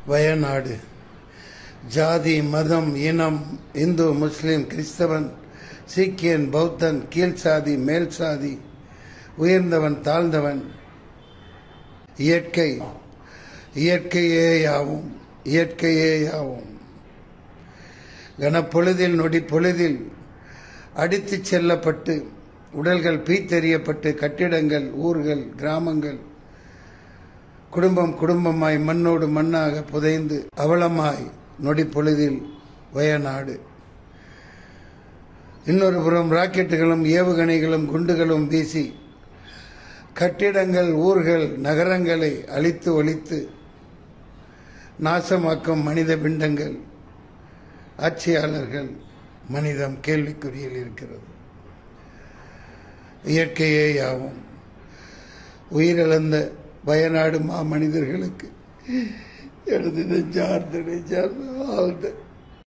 வயநாடு. ஜாதி, மதம், இனம், இந்து, முஸ்லிம், கிறிஸ்தவன், சீக்கியன், பௌத்தன், கீழ் சாதி, மேல் சாதி, உயர்ந்தவன், தாழ்ந்தவன், இயற்கை, இயற்கையேயாவும், இயற்கையேயாவும். கனப்பொழுதில், நொடி பொழுதில் அடித்துச் செல்லப்பட்டு, உடல்கள் பீத்தெறியப்பட்டு, கட்டிடங்கள், ஊர்கள், கிராமங்கள், குடும்பம் குடும்பமாய் மண்ணோடு மண்ணாக புதைந்து அவலமாய் நொடி பொழுதில் வயநாடு. இன்னொரு புறம் ராக்கெட்டுகளும் ஏவுகணைகளும் குண்டுகளும் வீசி கட்டிடங்கள், ஊர்கள், நகரங்களை அழித்து ஒழித்து நாசமாக்கும் மனித பிண்டங்கள், ஆட்சியாளர்கள், மனிதம் கேள்விக்குறியில் இருக்கிறது. இயற்கையே யாவும். உயிரிழந்த வயநாடு மாமனிதர்களுக்கு எனது நெஞ்சார்ந்த ஆழ்ந்த